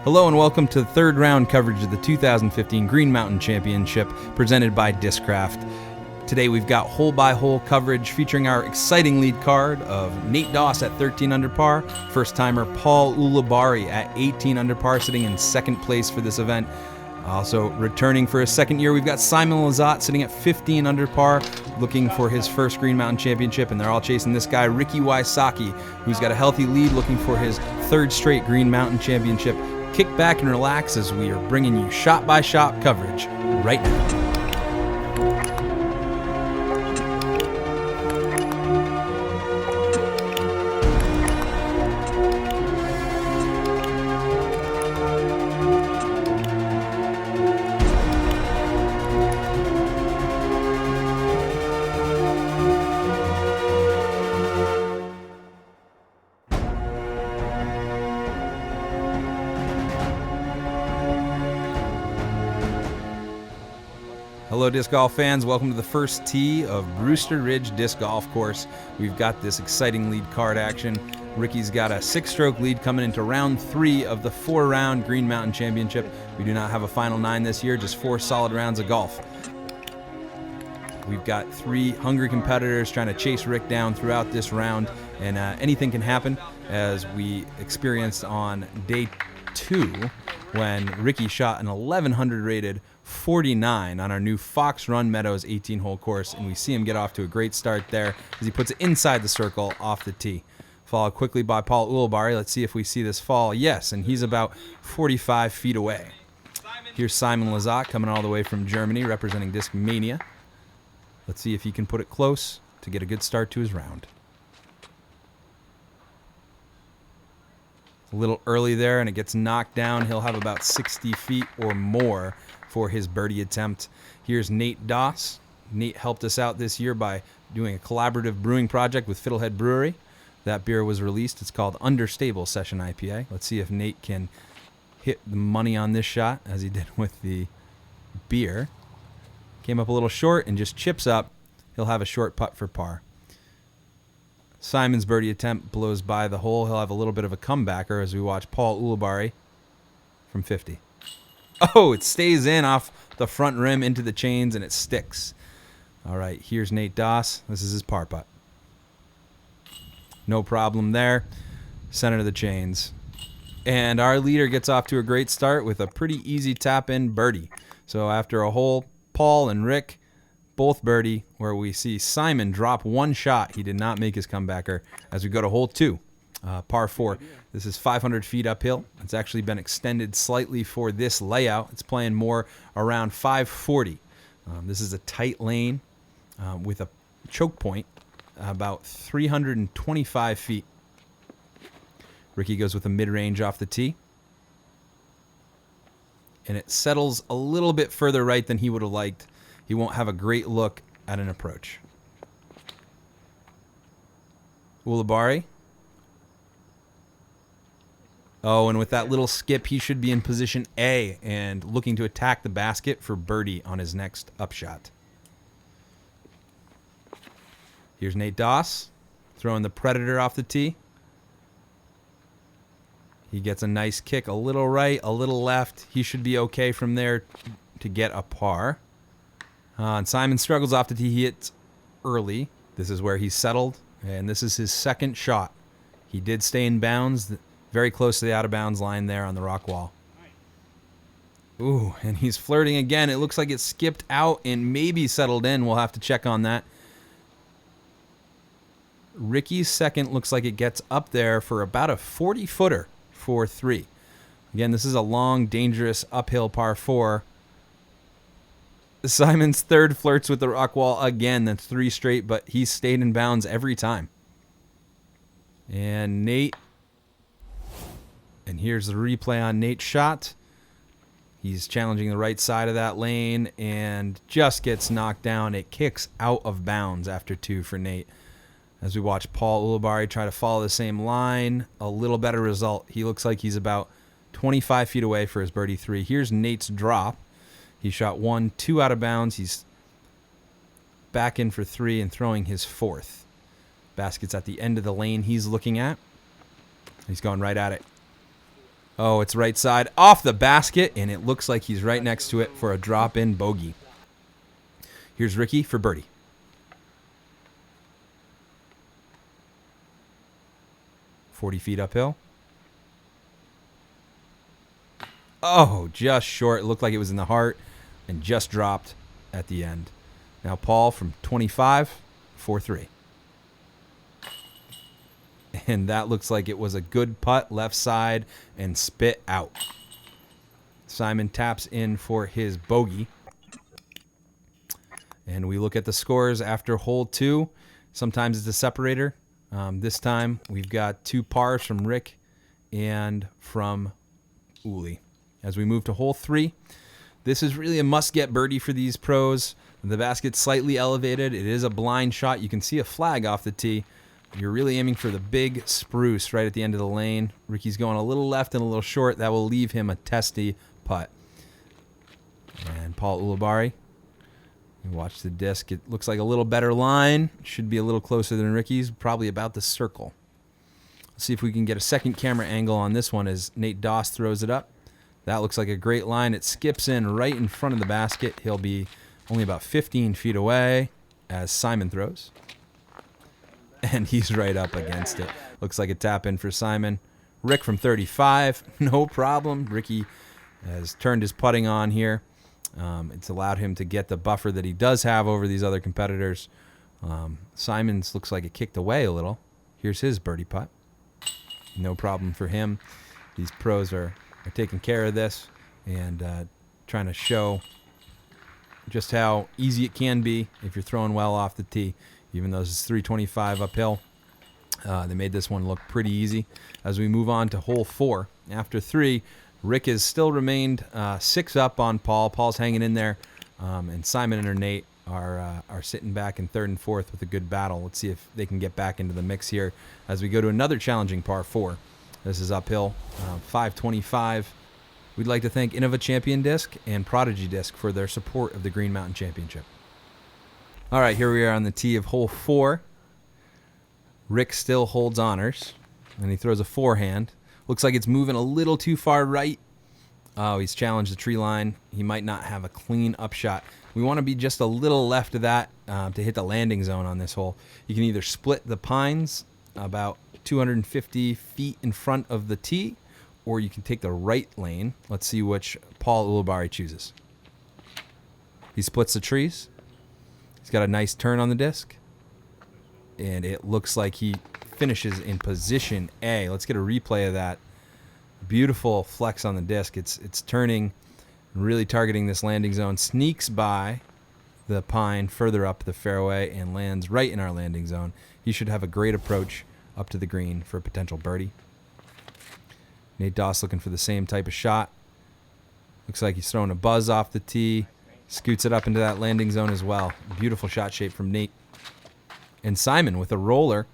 Hello and welcome to the third round coverage of the 2015 Green Mountain Championship presented by Discraft. Today we've got hole-by-hole coverage featuring our exciting lead card of Nate Doss at 13 under par, first-timer Paul Ulibarri at 18 under par, sitting in second place for this event. Also returning for his second year, we've got Simon Lizotte sitting at 15 under par, looking for his first Green Mountain Championship, and they're all chasing this guy, Ricky Wysocki, who's got a healthy lead, looking for his third straight Green Mountain Championship. Kick back and relax as we are bringing you shot-by-shot coverage right now. Hello disc golf fans, welcome to the first tee of Brewster Ridge Disc Golf Course. We've got this exciting lead card action. Ricky's got a 6-stroke lead coming into round 3 of the 4-round Green Mountain Championship. We do not have a final 9 this year, just 4 solid rounds of golf. We've got 3 hungry competitors trying to chase Rick down throughout this round, and anything can happen, as we experienced on day 2 when Ricky shot an 1100 rated 49 on our new Fox Run Meadows 18-hole course, and we see him get off to a great start there as he puts it inside the circle off the tee. Followed quickly by Paul Ulibarri. Let's see if we see this fall. Yes, and he's about 45 feet away. Here's Simon Lizotte coming all the way from Germany, representing Disc Mania. Let's see if he can put it close to get a good start to his round. A little early there, and it gets knocked down. He'll have about 60 feet or more for his birdie attempt. Here's Nate Doss. Nate helped us out this year by doing a collaborative brewing project with Fiddlehead Brewery. That beer was released. It's called Understable Session IPA. Let's see if Nate can hit the money on this shot as he did with the beer. Came up a little short and just chips up. He'll have a short putt for par. Simon's birdie attempt blows by the hole. He'll have a little bit of a comebacker as we watch Paul Ulibarri from 50. Oh, it stays in off the front rim into the chains, and it sticks. All right, here's Nate Doss. This is his par putt. No problem there. Center of the chains. And our leader gets off to a great start with a pretty easy tap-in birdie. So after a hole, Paul and Rick both birdie, where we see Simon drop one shot. He did not make his comebacker as we go to hole 2. Par 4. This is 500 feet uphill. It's actually been extended slightly for this layout. It's playing more around 540. This is a tight lane with a choke point about 325 feet. Ricky goes with a mid-range off the tee. And it settles a little bit further right than he would have liked. He won't have a great look at an approach. Ulibarri. Oh, and with that little skip, he should be in position A and looking to attack the basket for birdie on his next upshot. Here's Nate Doss throwing the Predator off the tee. He gets a nice kick, a little right, a little left. He should be okay from there to get a par. And Simon struggles off the tee. He hits early. This is where he's settled, and this is his second shot. He did stay in bounds. Very close to the out-of-bounds line there on the rock wall. Ooh, and he's flirting again. It looks like it skipped out and maybe settled in. We'll have to check on that. Ricky's second looks like it gets up there for about a 40-footer for 3. Again, this is a long, dangerous uphill par 4. Simon's third flirts with the rock wall again. That's 3 straight, but he's stayed in bounds every time. And Nate... And here's the replay on Nate's shot. He's challenging the right side of that lane and just gets knocked down. It kicks out of bounds after 2 for Nate. As we watch Paul Ulibarri try to follow the same line, a little better result. He looks like he's about 25 feet away for his birdie 3. Here's Nate's drop. He shot 1, 2 out of bounds. He's back in for 3 and throwing his 4th. Basket's at the end of the lane he's looking at. He's going right at it. Oh, it's right side off the basket, and it looks like he's right next to it for a drop-in bogey. Here's Ricky for birdie. "40 feet uphill." Oh, just short. It looked like it was in the heart and just dropped at the end. Now Paul from 25, 4-3. And that looks like it was a good putt, left side, and spit out. Simon taps in for his bogey. And we look at the scores after hole 2. Sometimes it's a separator. This time we've got 2 pars from Rick and from Uli. As we move to hole 3, this is really a must-get birdie for these pros. The basket's slightly elevated. It is a blind shot. You can see a flag off the tee. You're really aiming for the big spruce right at the end of the lane. Ricky's going a little left and a little short. That will leave him a testy putt. And Paul Ulibarri, you watch the disc. It looks like a little better line. Should be a little closer than Ricky's. Probably about the circle. Let's see if we can get a second camera angle on this one as Nate Doss throws it up. That looks like a great line. It skips in right in front of the basket. He'll be only about 15 feet away as Simon throws. And he's right up against it. Looks like a tap in for Simon. Rick from 35, no problem. Ricky has turned his putting on here. It's allowed him to get the buffer that he does have over these other competitors. Simon's looks like it kicked away a little. Here's his birdie putt. No problem for him. These pros are taking care of this and trying to show just how easy it can be if you're throwing well off the tee. Even though it's 325 uphill, they made this one look pretty easy. As we move on to hole 4, after 3, Rick has still remained 6 up on Paul. Paul's hanging in there, and Simon and Nate are sitting back in 3rd and 4th with a good battle. Let's see if they can get back into the mix here as we go to another challenging par 4. This is uphill, 525. We'd like to thank Innova Champion Disc and Prodigy Disc for their support of the Green Mountain Championship. All right, here we are on the tee of hole 4. Rick still holds honors, and he throws a forehand. Looks like it's moving a little too far right. Oh, he's challenged the tree line. He might not have a clean upshot. We want to be just a little left of that to hit the landing zone on this hole. You can either split the pines about 250 feet in front of the tee, or you can take the right lane. Let's see which Paul Ulibarri chooses. He splits the trees. He's got a nice turn on the disc, and it looks like he finishes in position A. Let's get a replay of that. Beautiful flex on the disc. It's turning and really targeting this landing zone. Sneaks by the pine further up the fairway and lands right in our landing zone. He should have a great approach up to the green for a potential birdie. Nate Doss looking for the same type of shot. Looks like he's throwing a buzz off the tee. Scoots it up into that landing zone as well. Beautiful shot shape from Nate. And Simon with a roller.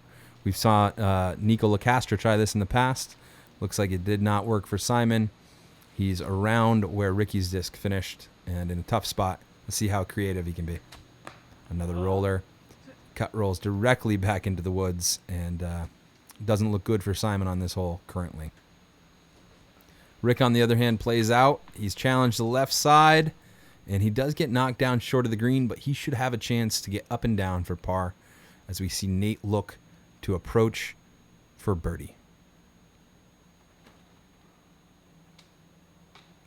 We saw Nico LaCastra try this in the past. Looks like it did not work for Simon. He's around where Ricky's disc finished and in a tough spot. Let's see how creative he can be. Another roller. Cut rolls directly back into the woods and doesn't look good for Simon on this hole currently. Rick, on the other hand, plays out. He's challenged the left side. And he does get knocked down short of the green, but he should have a chance to get up and down for par as we see Nate look to approach for birdie.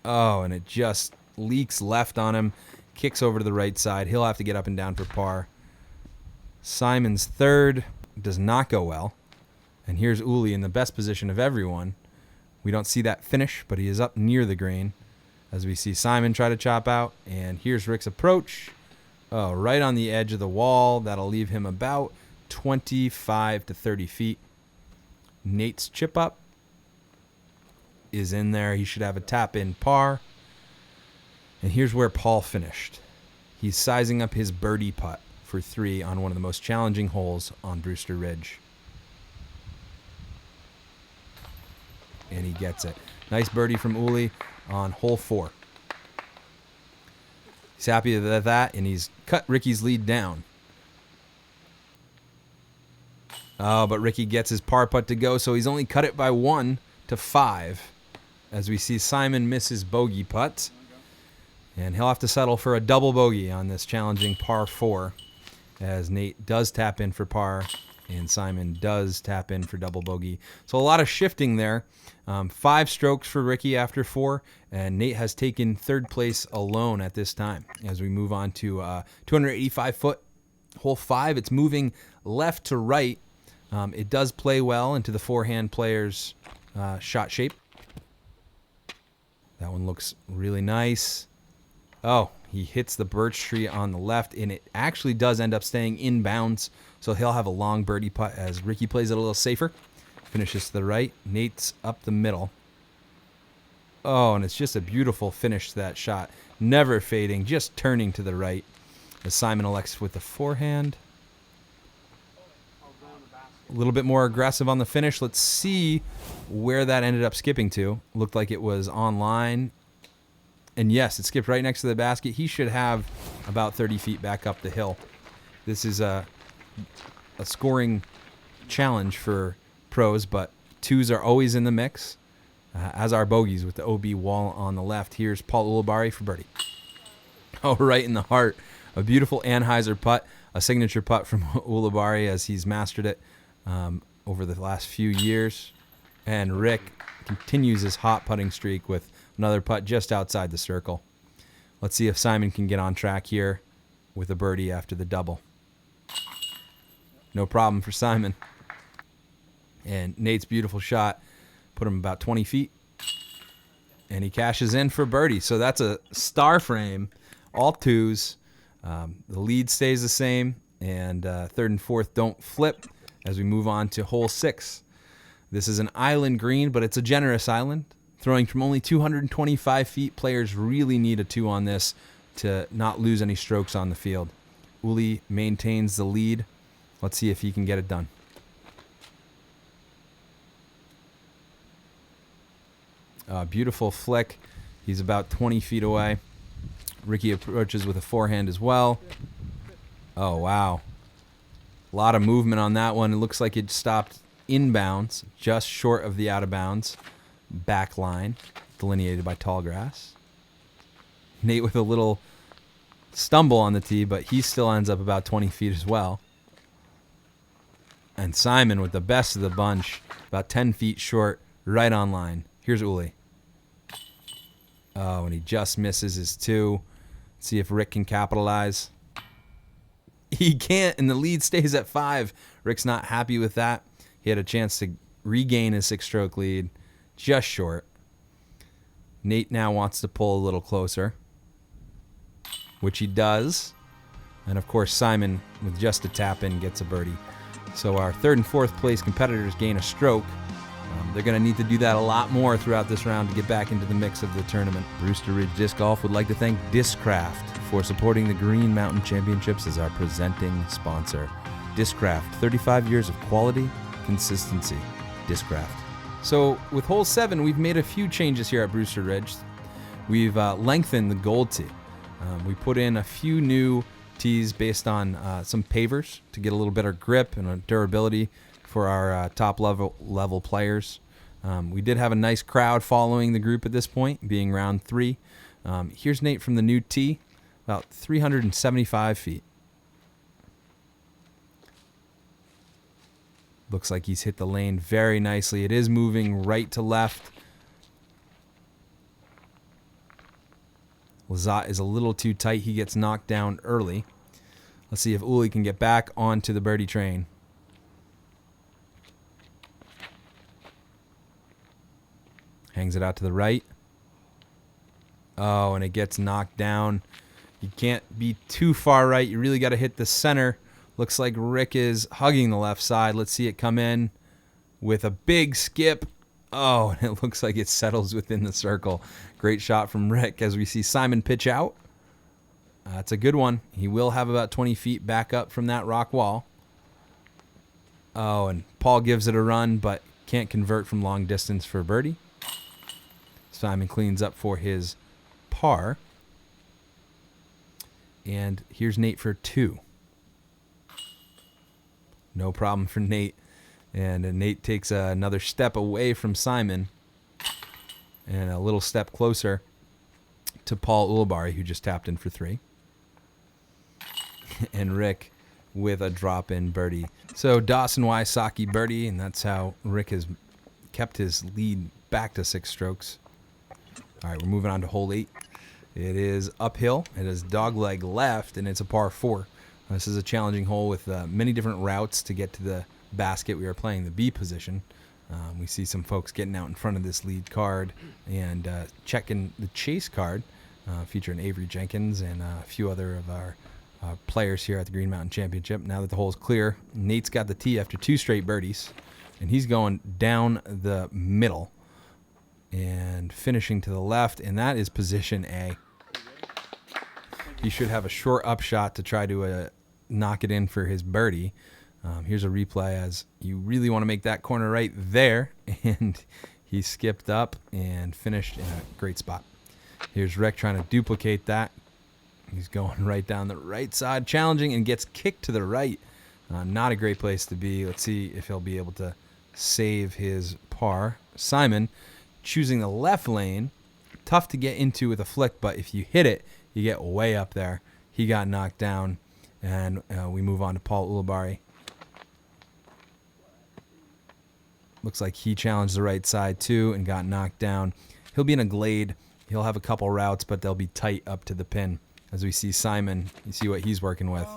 Oh, and it just leaks left on him, kicks over to the right side. He'll have to get up and down for par. Simon's 3rd does not go well. And here's Uli in the best position of everyone. We don't see that finish, but he is up near the green. As we see Simon try to chop out. And here's Rick's approach. Oh, right on the edge of the wall. That'll leave him about 25 to 30 feet. Nate's chip up is in there. He should have a tap in par. And here's where Paul finished. He's sizing up his birdie putt for 3 on one of the most challenging holes on Brewster Ridge. And he gets it. Nice birdie from Uli on hole 4. He's happy with that, and he's cut Ricky's lead down. Oh, but Ricky gets his par putt to go, so he's only cut it by 1 to 5. as we see Simon miss his bogey putt. And he'll have to settle for a double bogey on this challenging par 4, as Nate does tap in for par and Simon does tap in for double bogey. So a lot of shifting there. 5 strokes for Ricky after 4, and Nate has taken 3rd place alone at this time. As we move on to 285-foot hole 5, it's moving left to right. It does play well into the forehand player's shot shape. That one looks really nice. Oh, he hits the birch tree on the left, and it actually does end up staying inbounds. So he'll have a long birdie putt as Ricky plays it a little safer. Finishes to the right. Nate's up the middle. Oh, and it's just a beautiful finish to that shot. Never fading, just turning to the right. As Simon elects with the forehand. A little bit more aggressive on the finish. Let's see where that ended up skipping to. Looked like it was online. And yes, it skipped right next to the basket. He should have about 30 feet back up the hill. This is a scoring challenge for pros, but 2s are always in the mix, as are bogeys with the OB wall on the left. Here's Paul Ulibarri for birdie. Oh, right in the heart. A beautiful Anheuser putt, a signature putt from Ulibarri as he's mastered it over the last few years. And Rick continues his hot putting streak with another putt just outside the circle. Let's see if Simon can get on track here with a birdie after the double. No problem for Simon. And Nate's beautiful shot put him about 20 feet. And he cashes in for birdie. So that's a star frame, all 2s. The lead stays the same, and 3rd and 4th don't flip as we move on to hole 6. This is an island green, but it's a generous island. Throwing from only 225 feet, players really need a 2 on this to not lose any strokes on the field. Uli maintains the lead. Let's see if he can get it done. Beautiful flick. He's about 20 feet away. Ricky approaches with a forehand as well. Oh, wow. A lot of movement on that one. It looks like it stopped inbounds, just short of the out of bounds back line, delineated by tall grass. Nate with a little stumble on the tee, but he still ends up about 20 feet as well. And Simon with the best of the bunch, about 10 feet short, right on line. Here's Uli. Oh, and he just misses his 2. Let's see if Rick can capitalize. He can't, and the lead stays at 5. Rick's not happy with that. He had a chance to regain his 6-stroke lead, just short. Nate now wants to pull a little closer, which he does. And, of course, Simon, with just a tap-in, gets a birdie. So our 3rd and 4th place competitors gain a stroke. They're going to need to do that a lot more throughout this round to get back into the mix of the tournament. Brewster Ridge Disc Golf would like to thank Discraft for supporting the Green Mountain Championships as our presenting sponsor. Discraft, 35 years of quality, consistency. Discraft. So with hole 7, we've made a few changes here at Brewster Ridge. We've lengthened the gold tee. We put in a few new tees based on some pavers to get a little better grip and durability for our top level players. We did have a nice crowd following the group at this point, being round 3. Here's Nate from the new tee, about 375 feet. Looks like he's hit the lane very nicely. It is moving right to left. Lizotte is a little too tight. He gets knocked down early. Let's see if Uli can get back onto the birdie train. Hangs it out to the right. Oh, and it gets knocked down. You can't be too far right. You really got to hit the center. Looks like Rick is hugging the left side. Let's see it come in with a big skip. Oh, and it looks like it settles within the circle. Great shot from Rick as we see Simon pitch out. That's a good one. He will have about 20 feet back up from that rock wall. Oh, and Paul gives it a run, but can't convert from long distance for birdie. Simon cleans up for his par. And here's Nate for 2. No problem for Nate. And Nate takes another step away from Simon. and a little step closer to Paul Ulibarri, who just tapped in for 3. And Rick with a drop-in birdie. So Dawson Wysocki birdie, and that's how Rick has kept his lead back to 6 strokes. All right, we're moving on to hole 8. It is uphill. It is dogleg left, and it's a par 4. This is a challenging hole with many different routes to get to the basket. We are playing the B position. We see some folks getting out in front of this lead card and checking the chase card, featuring Avery Jenkins and a few other of our players here at the Green Mountain Championship. Now that the hole is clear, Nate's got the tee after 2 straight birdies, and he's going down the middle and finishing to the left, and that is position A. He should have a short upshot to try to knock it in for his birdie. Here's a replay as you really want to make that corner right there, and he skipped up and finished in a great spot. Here's Rick trying to duplicate that. He's going right down the right side, challenging, and gets kicked to the right. Not a great place to be. Let's see if he'll be able to save his par. Simon choosing the left lane. Tough to get into with a flick, but if you hit it, you get way up there. He got knocked down, and we move on to Paul Ulibarri. Looks like he challenged the right side too and got knocked down. He'll be in a glade. He'll have a couple routes, but they'll be tight up to the pin. As we see Simon, you see what he's working with.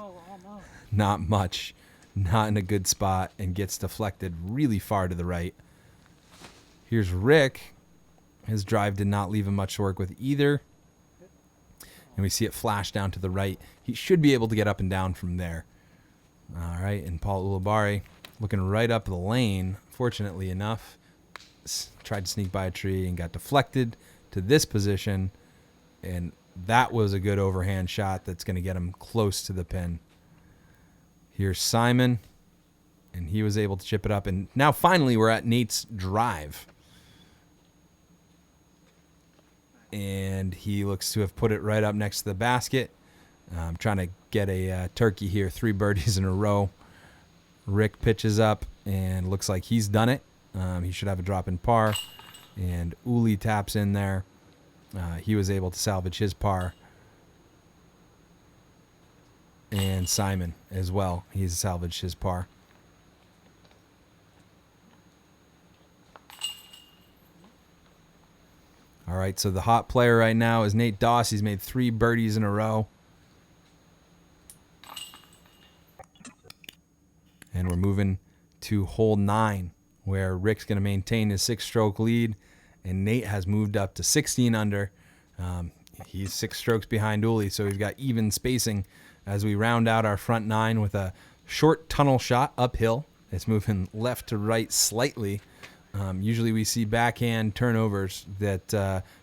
Not much. Not in a good spot, and gets deflected really far to the right. Here's Rick. His drive did not leave him much to work with either. And we see it flash down to the right. He should be able to get up and down from there. All right, and Paul Ulibarri looking right up the lane. Fortunately enough, tried to sneak by a tree and got deflected to this position. And that was a good overhand shot that's going to get him close to the pin. Here's Simon, and he was able to chip it up. And now finally we're at Nate's drive. And he looks to have put it right up next to the basket. Trying to get a turkey here, 3 birdies in a row. Rick pitches up and looks like he's done it. He should have a drop in par. And Uli taps in there. He was able to salvage his par. And Simon as well. He's salvaged his par. All right, so the hot player right now is Nate Doss. He's made 3 birdies in a row. And we're moving to hole 9, where Rick's going to maintain his 6-stroke lead, and Nate has moved up to 16 under. He's 6 strokes behind Uli, so we've got even spacing as we round out our front 9 with a short tunnel shot uphill. It's moving left to right slightly. Usually we see backhand turnovers that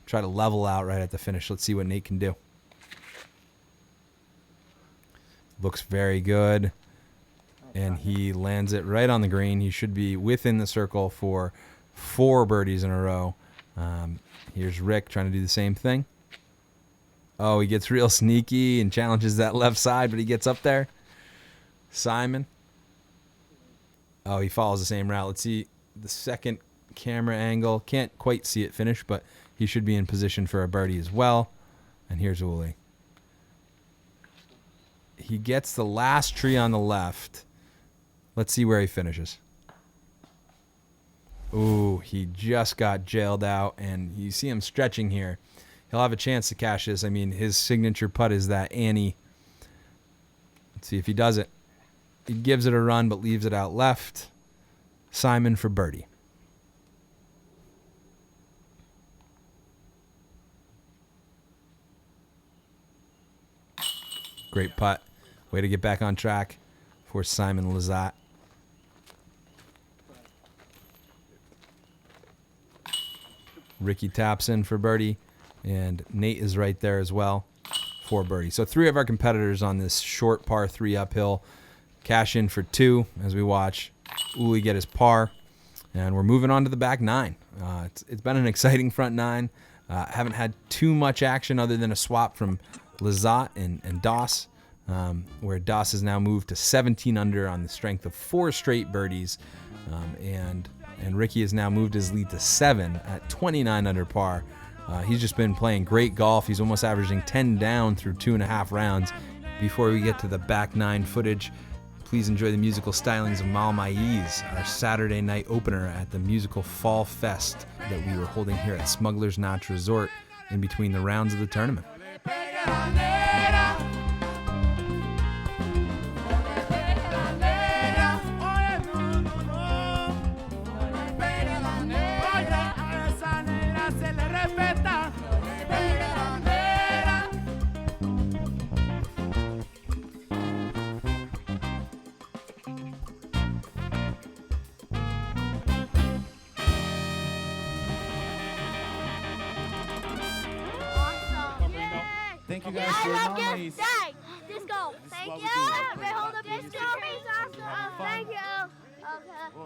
try to level out right at the finish. Let's see what Nate can do. Looks very good. And he lands it right on the green. He should be within the circle for 4 birdies in a row. Here's Rick trying to do the same thing. Oh, he gets real sneaky and challenges that left side, but he gets up there. Simon. Oh, he follows the same route. Let's see the second camera angle. Can't quite see it finish, but he should be in position for a birdie as well. And here's Uli. He gets the last tree on the left. Let's see where he finishes. Ooh, he just got jailed out, and you see him stretching here. He'll have a chance to cash this. I mean, his signature putt is that Annie. Let's see if he does it. He gives it a run, but leaves it out left. Simon for birdie. Great putt. Way to get back on track for Simon Lizotte. Ricky taps in for birdie, and Nate is right there as well for birdie. So 3 of our competitors on this short par 3 uphill cash in for 2 as we watch Uli get his par, and we're moving on to the back 9. It's been an exciting front 9. Haven't had too much action other than a swap from Lizotte and Doss, where Doss has now moved to 17 under on the strength of 4 straight birdies, and and Ricky has now moved his lead to 7 at 29 under par. He's just been playing great golf. He's almost averaging 10 down through 2.5 rounds. Before we get to the back 9 footage, please enjoy the musical stylings of Mal Maiz, our Saturday night opener at the musical FallFest that we were holding here at Smugglers Notch Resort in between the rounds of the tournament. Thank you guys for nominating. Disc golf. Thank you. Hold up, disc golf. Thank you.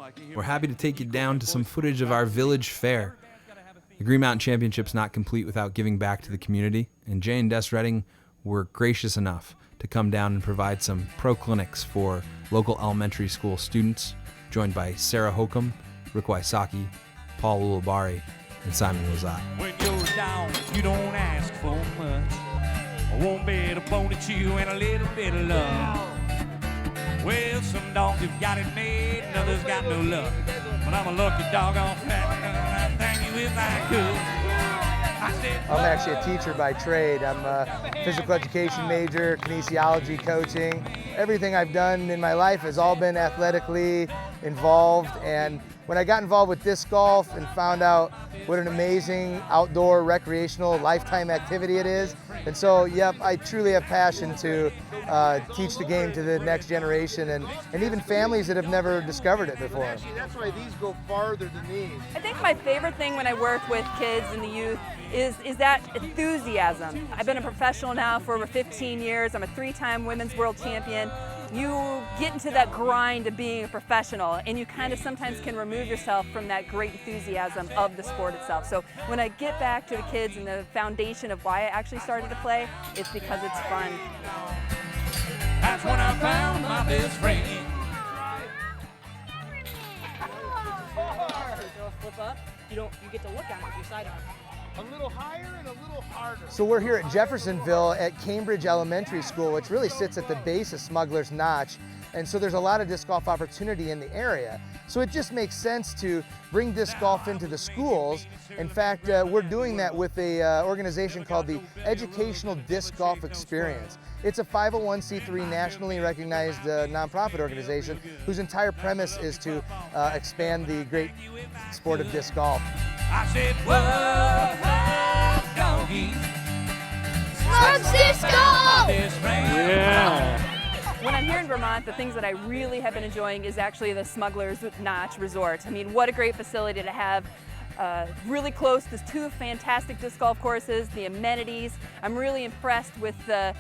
Okay. We're happy to take you down to some footage of our village fair. The Green Mountain Championship's not complete without giving back to the community, and Jay and Des Redding were gracious enough to come down and provide some pro clinics for local elementary school students, joined by Sarah Holcomb, Ricky Wysocki, Paul Ulibarri, and Simon Lizotte. When you're down, you don't ask for much. I won't bet a bone at you and a little bit of love. Well, some dogs have got it made, and others got no luck. But I'm a lucky dog on fat, and I'd thank you if I could. I'm actually a teacher by trade. I'm a physical education major, kinesiology coaching. Everything I've done in my life has all been athletically involved, and when I got involved with disc golf and found out what an amazing outdoor recreational lifetime activity it is, and so yep, I truly have passion to teach the game to the next generation and even families that have never discovered it before. Actually, that's why these go farther than these. I think my favorite thing when I work with kids and the youth is that enthusiasm. I've been a professional now for over 15 years. I'm a 3-time women's world champion. You get into that grind of being a professional, and you kind of sometimes can remove yourself from that great enthusiasm of the sport itself. So when I get back to the kids and the foundation of why I actually started to play, it's because it's fun. That's when I found my best friend. Flip up, you get to look at it with your side arm. A little higher and a little harder. So we're here at Jeffersonville at Cambridge Elementary School, which really sits at the base of Smugglers Notch. And so there's a lot of disc golf opportunity in the area. So it just makes sense to bring disc golf into the schools. In fact, we're doing that with a organization called the Educational Disc Golf Experience. It's a 501c3 nationally recognized nonprofit organization whose entire premise is to expand the great sport of disc golf. I said, whoa, doggy. Smugs Disc Golf! Yeah. When I'm here in Vermont, the things that I really have been enjoying is actually the Smugglers Notch Resort. I mean, what a great facility to have. Really close to 2 fantastic disc golf courses, the amenities. I'm really impressed with the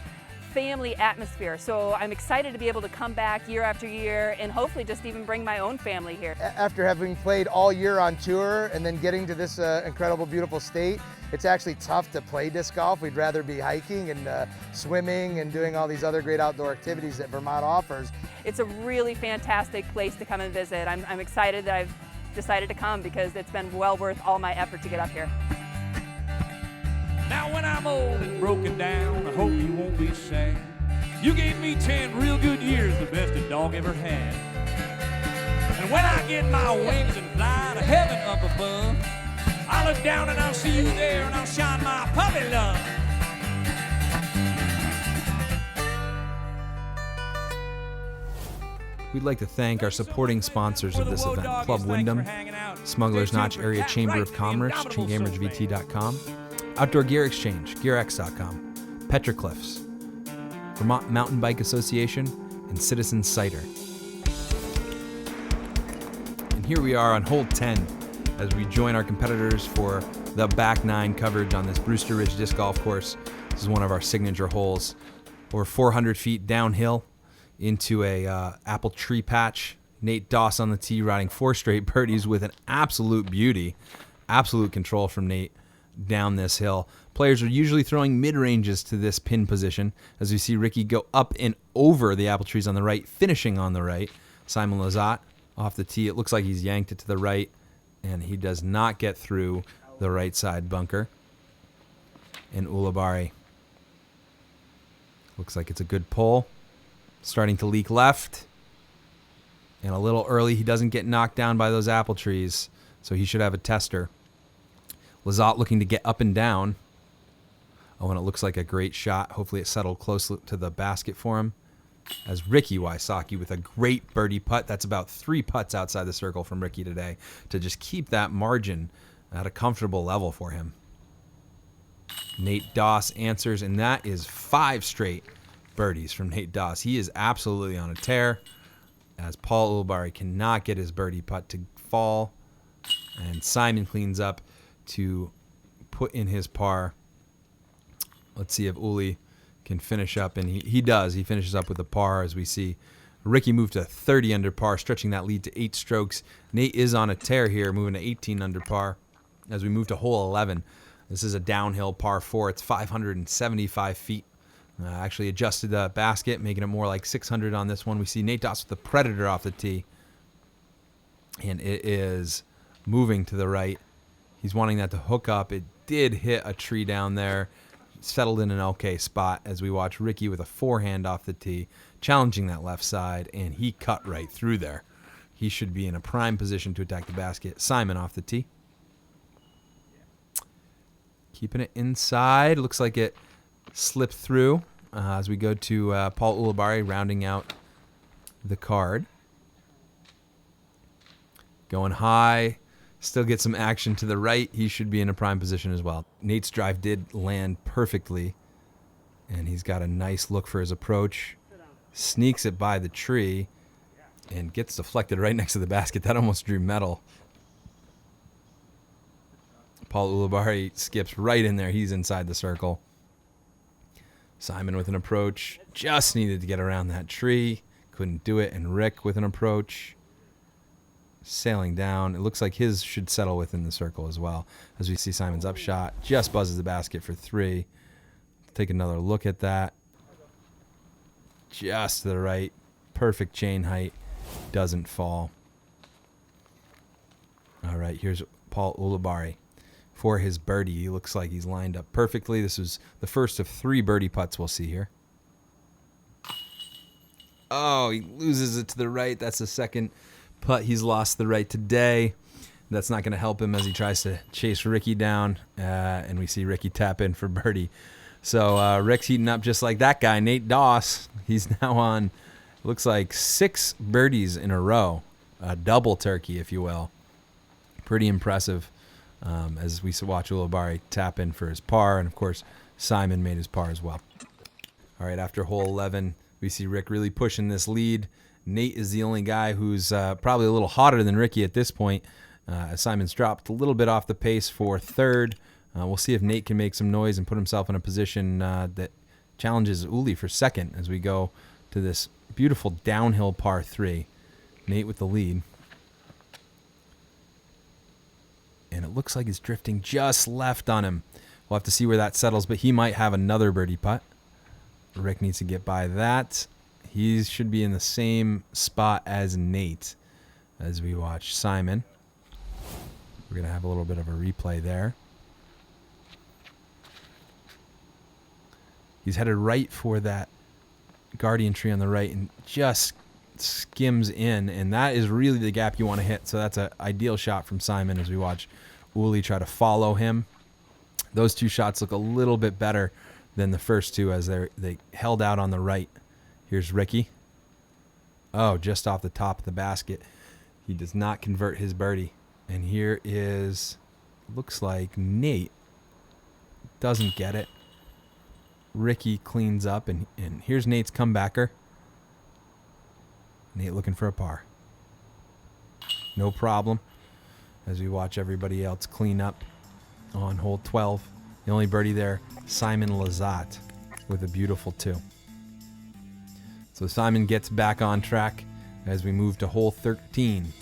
family atmosphere. So I'm excited to be able to come back year after year and hopefully just even bring my own family here. After having played all year on tour and then getting to this incredible, beautiful state, it's actually tough to play disc golf. We'd rather be hiking and swimming and doing all these other great outdoor activities that Vermont offers. It's a really fantastic place to come and visit. I'm excited that I've decided to come because it's been well worth all my effort to get up here. Now when I'm old and broken down, I hope you won't be sad. You gave me 10 real good years, the best a dog ever had. And when I get my wings and fly to heaven up above, I'll look down and I'll see you there and I'll shine my puppy love. We'd like to thank our supporting sponsors of this event, Club Wyndham, Smugglers Notch Area Chamber of Commerce, CambridgeVT.com, Outdoor Gear Exchange, GearX.com, Petroglyphs, Vermont Mountain Bike Association, and Citizen Cider. And here we are on hole 10 as we join our competitors for the back 9 coverage on this Brewster Ridge disc golf course. This is one of our signature holes. We're 400 feet downhill into a apple tree patch. Nate Doss on the tee riding 4 straight birdies with an absolute beauty. Absolute control from Nate down this hill. Players are usually throwing mid-ranges to this pin position as we see Ricky go up and over the apple trees on the right, finishing on the right. Simon Lizotte off the tee. It looks like he's yanked it to the right and he does not get through the right side bunker. And Ulibarri, looks like it's a good pull. Starting to leak left. And a little early, he doesn't get knocked down by those apple trees, so he should have a tester. Lizotte looking to get up and down. Oh, and it looks like a great shot. Hopefully it settled close to the basket for him. As Ricky Wysocki with a great birdie putt. That's about 3 putts outside the circle from Ricky today to just keep that margin at a comfortable level for him. Nate Doss answers, and that is 5 straight birdies from Nate Doss. He is absolutely on a tear, as Paul Ulibarri cannot get his birdie putt to fall. And Simon cleans up to put in his par. Let's see if Uli can finish up, and he does. He finishes up with a par, as we see Ricky move to 30 under par, stretching that lead to 8 strokes. Nate is on a tear here, moving to 18 under par as we move to hole 11. This is a downhill par 4. It's 575 feet. Actually adjusted the basket, making it more like 600 on this one. We see Nate Doss with the Predator off the tee, and it is moving to the right. He's wanting that to hook up. It did hit a tree down there. Settled in an okay spot as we watch Ricky with a forehand off the tee, challenging that left side, and he cut right through there. He should be in a prime position to attack the basket. Simon off the tee. Keeping it inside. Looks like it slipped through as we go to Paul Ulibarri rounding out the card. Going high. Still get some action to the right. He should be in a prime position as well. Nate's drive did land perfectly, and he's got a nice look for his approach. Sneaks it by the tree and gets deflected right next to the basket. That almost drew metal. Paul Ulibarri skips right in there. He's inside the circle. Simon with an approach. Just needed to get around that tree. Couldn't do it. And Rick with an approach. Sailing down. It looks like his should settle within the circle as well. As we see Simon's upshot. Just buzzes the basket for 3. Take another look at that. Just to the right. Perfect chain height. Doesn't fall. All right, here's Paul Ulibarri for his birdie. He looks like he's lined up perfectly. This is the first of 3 birdie putts we'll see here. Oh, he loses it to the right. That's the second putt he's lost the right today. That's not going to help him as he tries to chase Ricky down, and we see Ricky tap in for birdie. So Rick's heating up just like that guy, Nate Doss. He's now on, looks like 6 birdies in a row, a double turkey, if you will. Pretty impressive as we watch Ulibarri tap in for his par, and of course Simon made his par as well. All right, after hole 11, we see Rick really pushing this lead. Nate is the only guy who's probably a little hotter than Ricky at this point. As Simon's dropped a little bit off the pace for 3rd. We'll see if Nate can make some noise and put himself in a position that challenges Uli for 2nd as we go to this beautiful downhill par 3. Nate with the lead. And it looks like he's drifting just left on him. We'll have to see where that settles, but he might have another birdie putt. Rick needs to get by that. He should be in the same spot as Nate as we watch Simon. We're going to have a little bit of a replay there. He's headed right for that guardian tree on the right and just skims in, and that is really the gap you want to hit. So that's an ideal shot from Simon as we watch Uli try to follow him. Those 2 shots look a little bit better than the first 2 as they held out on the right. Here's Ricky. Oh, just off the top of the basket. He does not convert his birdie. And here is, looks like Nate doesn't get it. Ricky cleans up, and here's Nate's comebacker. Nate looking for a par. No problem. As we watch everybody else clean up on hole 12. The only birdie there, Simon Lizotte with a beautiful 2. So Simon gets back on track as we move to hole 13.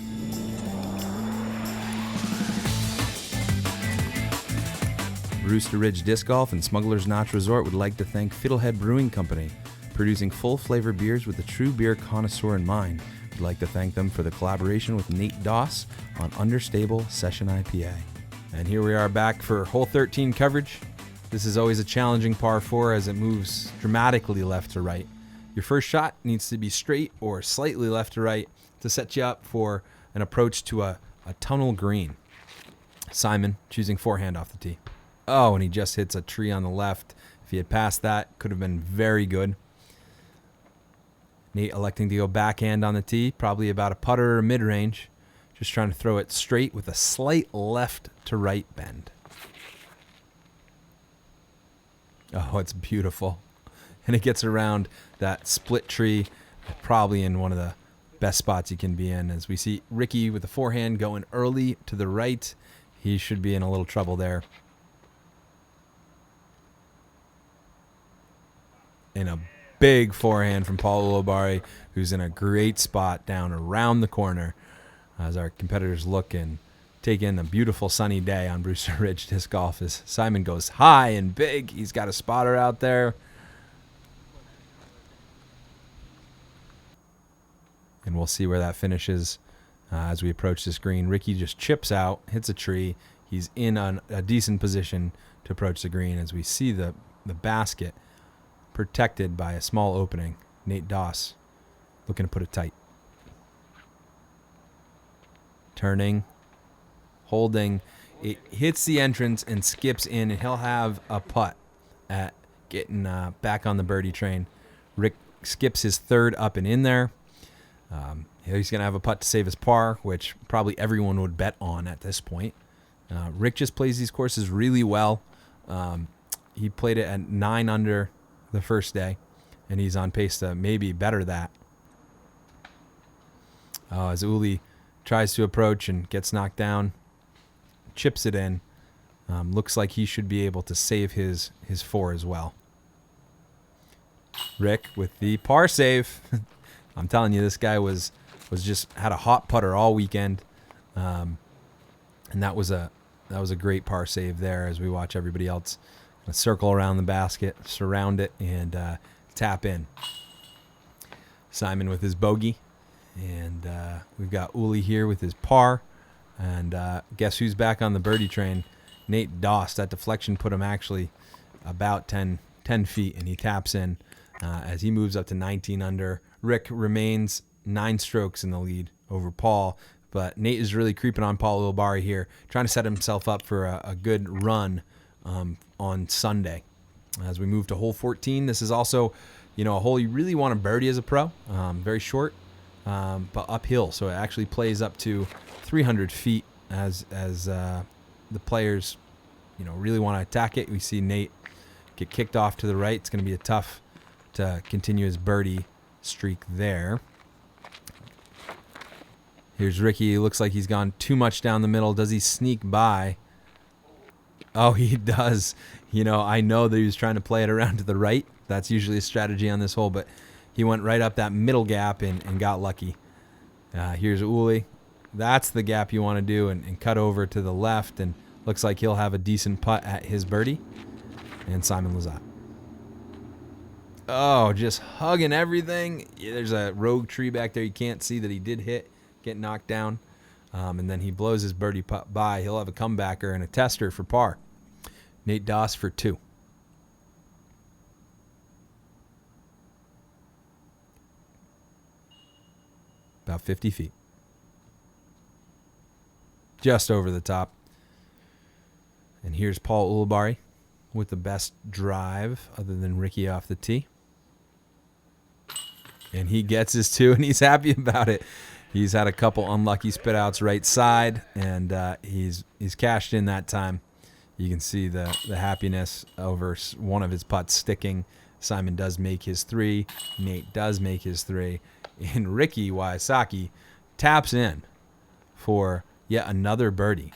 Brewster Ridge Disc Golf and Smugglers Notch Resort would like to thank Fiddlehead Brewing Company, producing full flavor beers with a true beer connoisseur in mind. We'd like to thank them for the collaboration with Nate Doss on Understable Session IPA. And here we are back for hole 13 coverage. This is always a challenging par 4 as it moves dramatically left to right. Your first shot needs to be straight or slightly left to right to set you up for an approach to a tunnel green. Simon choosing forehand off the tee. Oh, and he just hits a tree on the left. If he had passed that, could have been very good. Nate electing to go backhand on the tee, probably about a putter or mid-range. Just trying to throw it straight with a slight left to right bend. Oh, it's beautiful. And it gets around that split tree, probably in one of the best spots you can be in. As we see Ricky with the forehand going early to the right. He should be in a little trouble there. And a big forehand from Paul Ulibarri, who's in a great spot down around the corner as our competitors look and take in the beautiful sunny day on Brewster Ridge Disc Golf as Simon goes high and big. He's got a spotter out there. And we'll see where that finishes as we approach this green. Ricky just chips out, hits a tree. He's in a decent position to approach the green as we see the basket protected by a small opening. Nate Doss looking to put it tight. Turning, holding. It hits the entrance and skips in, and he'll have a putt at getting back on the birdie train. Rick skips his third up and in there. He's going to have a putt to save his par, which probably everyone would bet on at this point. Rick just plays these courses really well. He played it at 9 under the first day, and he's on pace to maybe better that. As Uli tries to approach and gets knocked down, chips it in. Looks like he should be able to save his 4 as well. Rick with the par save. I'm telling you, this guy was just had a hot putter all weekend, and that was a great par save there. As we watch everybody else circle around the basket, surround it, and tap in. Simon with his bogey, and we've got Uli here with his par, and guess who's back on the birdie train? Nate Doss. That deflection put him actually about 10 feet, and he taps in as he moves up to 19 under. Rick remains 9 strokes in the lead over Paul, but Nate is really creeping on Paul Ulibarri here, trying to set himself up for a good run on Sunday. As we move to hole 14, this is also, a hole you really want to birdie as a pro. Very short, but uphill, so it actually plays up to 300 feet as the players, really want to attack it. We see Nate get kicked off to the right. It's going to be tough to continue his birdie streak there. Here's Ricky. Looks like he's gone too much down the middle. Does he sneak by? Oh, he does. I know that he was trying to play it around to the right. That's usually a strategy on this hole, but he went right up that middle gap and got lucky. Here's Uli. That's the gap you want to do and cut over to the left, and looks like he'll have a decent putt at his birdie. And Simon Lizotte. Oh, just hugging everything. There's a rogue tree back there you can't see that he did hit, get knocked down. And then he blows his birdie putt by. He'll have a comebacker and a tester for par. Nate Doss for 2. About 50 feet. Just over the top. And here's Paul Ulibarri with the best drive other than Ricky off the tee. And he gets his 2, and he's happy about it. He's had a couple unlucky spit outs right side, and he's cashed in that time. You can see the happiness over one of his putts sticking. Simon does make his 3. Nate does make his 3. And Ricky Wysocki taps in for yet another birdie,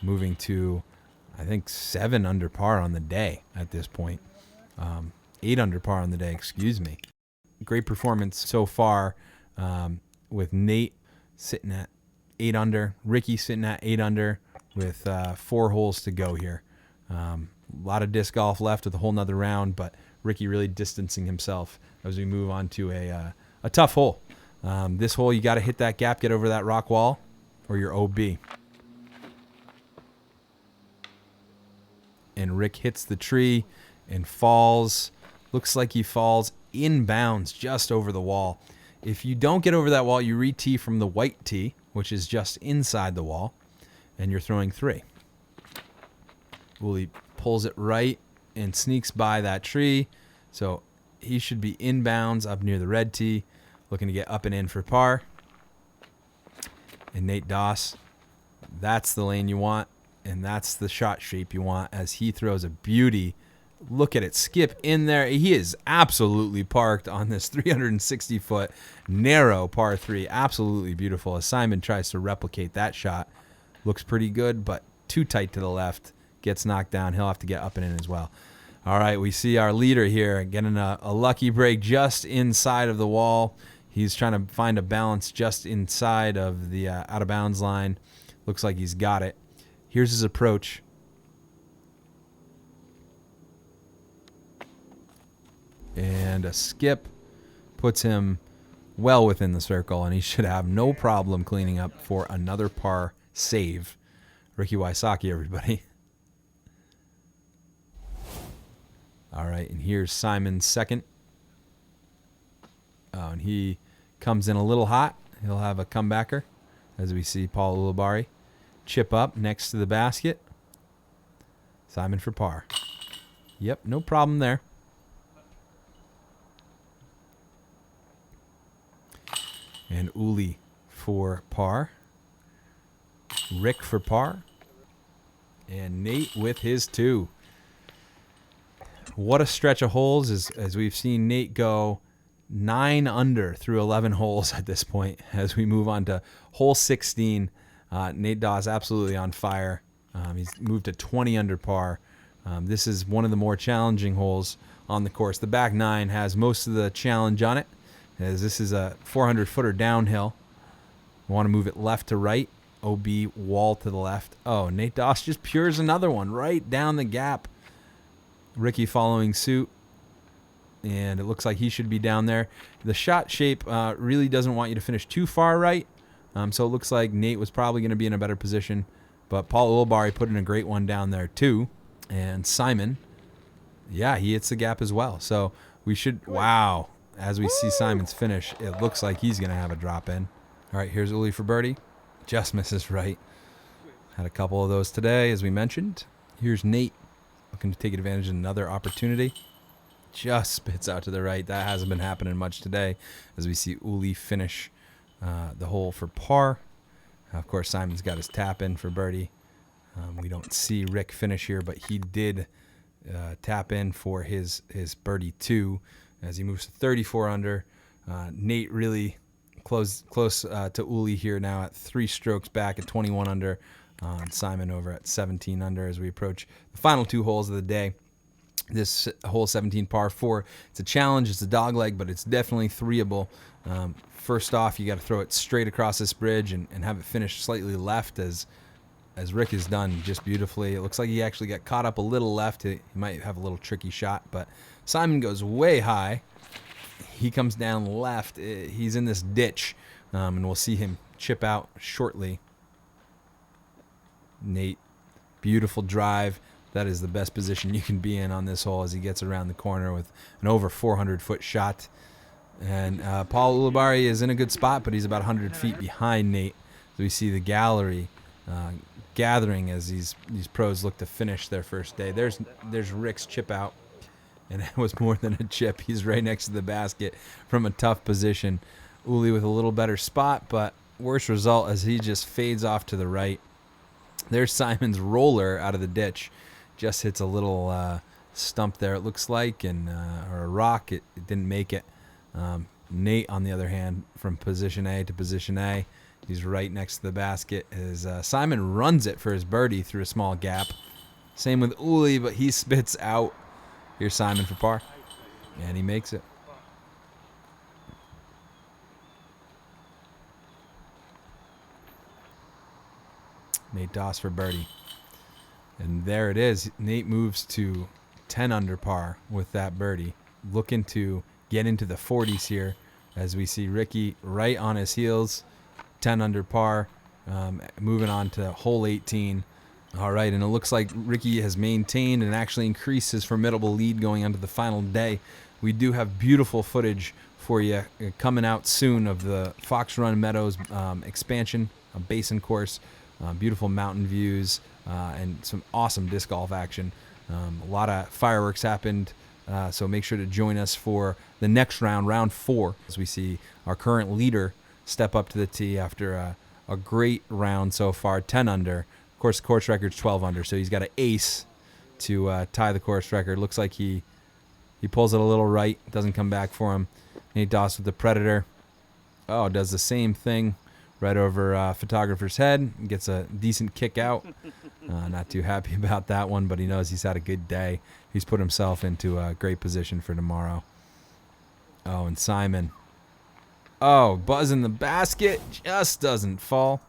moving to, I think, 7 under par on the day at this point. 8 under par on the day, excuse me. Great performance so far with Nate sitting at 8 under, Ricky sitting at 8 under with 4 holes to go here. A lot of disc golf left with a whole nother round, but Ricky really distancing himself as we move on to a tough hole. This hole, you got to hit that gap, get over that rock wall, or your OB. And Rick hits the tree and falls. Looks like he falls inbounds just over the wall. If you don't get over that wall, you re-tee from the white tee, which is just inside the wall, and you're throwing 3. Uli pulls it right and sneaks by that tree, so he should be inbounds up near the red tee, looking to get up and in for par. And Nate Doss, that's the lane you want, and that's the shot shape you want as he throws a beauty. Look at it skip in there. He is absolutely parked on this 360-foot narrow par 3. Absolutely beautiful as Simon tries to replicate that shot. Looks pretty good, but too tight to the left. Gets knocked down. He'll have to get up and in as well. All right, we see our leader here getting a lucky break just inside of the wall. He's trying to find a balance just inside of the out-of-bounds line. Looks like he's got it. Here's his approach. And a skip puts him well within the circle, and he should have no problem cleaning up for another par save. Ricky Wysocki, everybody. All right, and here's Simon's second. Oh, and he comes in a little hot. He'll have a comebacker, as we see Paul Ulibarri chip up next to the basket. Simon for par. Yep, no problem there. And Uli for par. Rick for par. And Nate with his 2. What a stretch of holes as we've seen Nate go 9 under through 11 holes at this point. As we move on to hole 16, Nate Doss absolutely on fire. He's moved to 20 under par. This is one of the more challenging holes on the course. The back 9 has most of the challenge on it, as this is a 400-footer downhill. We want to move it left to right. OB wall to the left. Oh, Nate Doss just pures another one right down the gap. Ricky following suit, and it looks like he should be down there. The shot shape really doesn't want you to finish too far right, so it looks like Nate was probably going to be in a better position, but Paul Ulibarri put in a great one down there too. And Simon, yeah, he hits the gap as well. So we should, wow, as we see Simon's finish, it looks like he's going to have a drop in. All right, here's Uli for birdie. Just misses right. Had a couple of those today, as we mentioned. Here's Nate, looking to take advantage of another opportunity. Just spits out to the right. That hasn't been happening much today, as we see Uli finish the hole for par. Of course, Simon's got his tap in for birdie. We don't see Rick finish here, but he did tap in for his birdie 2 as he moves to 34 under. Nate really close to Uli here now at 3 strokes back at 21 under. Simon over at 17 under as we approach the final 2 holes of the day. This hole 17 par 4. It's a challenge. It's a dog leg, but it's definitely threeable. First off, you got to throw it straight across this bridge and have it finish slightly left as Rick has done just beautifully. It looks like he actually got caught up a little left. He might have a little tricky shot, but Simon goes way high. He comes down left. He's in this ditch, and we'll see him chip out shortly. Nate, beautiful drive. That is the best position you can be in on this hole as he gets around the corner with an over 400-foot shot. And Paul Ulibarri is in a good spot, but he's about 100 feet behind Nate. So we see the gallery gathering as these pros look to finish their first day. There's Rick's chip out, and it was more than a chip. He's right next to the basket from a tough position. Uli with a little better spot, but worse result as he just fades off to the right. There's Simon's roller out of the ditch. Just hits a little stump there, it looks like, and or a rock. It didn't make it. Nate, on the other hand, from position A to position A, he's right next to the basket. As Simon runs it for his birdie through a small gap. Same with Uli, but he spits out. Here's Simon for par, and he makes it. Nate Doss for birdie. And there it is. Nate moves to 10 under par with that birdie. Looking to get into the 40s here as we see Ricky right on his heels, 10 under par, moving on to hole 18. All right, and it looks like Ricky has maintained and actually increased his formidable lead going onto the final day. We do have beautiful footage for you coming out soon of the Fox Run Meadows expansion, a basin course, beautiful mountain views, and some awesome disc golf action. A lot of fireworks happened, so make sure to join us for the next round, round 4, as we see our current leader step up to the tee after a great round so far, 10 under. Of course, the course record's 12 under, so he's got an ace to tie the course record. Looks like he pulls it a little right, doesn't come back for him. Nate Doss with the Predator. Oh, does the same thing right over photographer's head. Gets a decent kick out. Not too happy about that one, but he knows he's had a good day. He's put himself into a great position for tomorrow. Oh, and Simon. Oh, buzz in the basket. Just doesn't fall.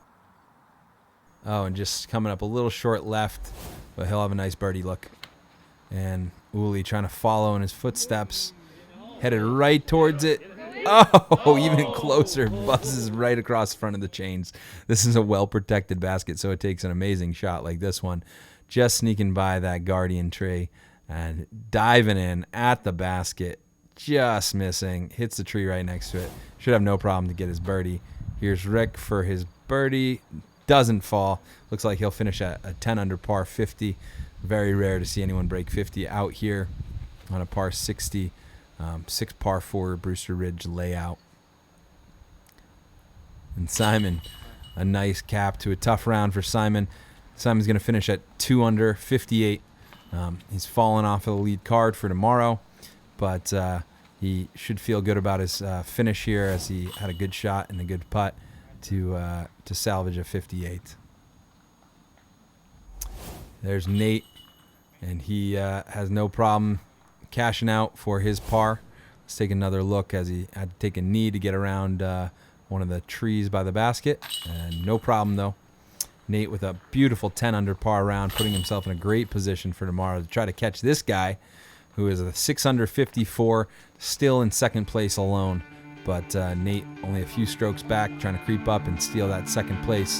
Oh, and just coming up a little short left, but he'll have a nice birdie look. And Uli trying to follow in his footsteps. Headed right towards it. Oh, even closer. Buzzes right across the front of the chains. This is a well-protected basket, so it takes an amazing shot like this one. Just sneaking by that guardian tree and diving in at the basket. Just missing. Hits the tree right next to it. Should have no problem to get his birdie. Here's Rick for his birdie. Doesn't fall. Looks like he'll finish at a 10 under par 50. Very rare to see anyone break 50 out here on a par 60. 6 par 4 Brewster Ridge layout. And Simon, a nice cap to a tough round for Simon. Simon's going to finish at 2 under 58. He's fallen off of the lead card for tomorrow, but he should feel good about his finish here, as he had a good shot and a good putt to salvage a 58. There's Nate, and he has no problem cashing out for his par. Let's take another look, as he had to take a knee to get around one of the trees by the basket. And no problem, though. Nate with a beautiful 10 under par round, putting himself in a great position for tomorrow to try to catch this guy, who is a 6 under 54, still in second place alone. But Nate only a few strokes back, trying to creep up and steal that second place.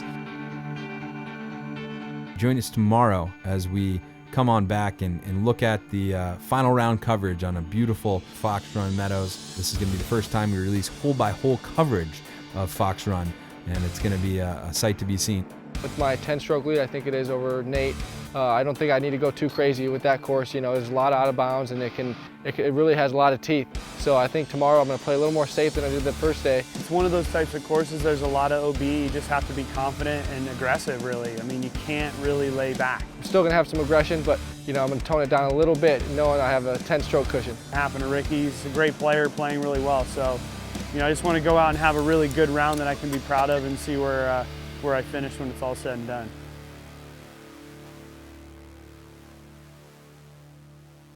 Join us tomorrow as we come on back and look at the final round coverage on a beautiful Fox Run Meadows. This is going to be the first time we release hole-by-hole coverage of Fox Run, and it's going to be a sight to be seen. With my 10-stroke lead, I think it is over Nate. I don't think I need to go too crazy with that course. You know, there's a lot of out of bounds, and it really has a lot of teeth. So I think tomorrow I'm going to play a little more safe than I did the first day. It's one of those types of courses, there's a lot of OB. You just have to be confident and aggressive, really. I mean, you can't really lay back. I'm still going to have some aggression, but you know, I'm going to tone it down a little bit, knowing I have a 10-stroke cushion. Happened to Ricky. He's a great player, playing really well. So, you know, I just want to go out and have a really good round that I can be proud of and see where I finish when it's all said and done.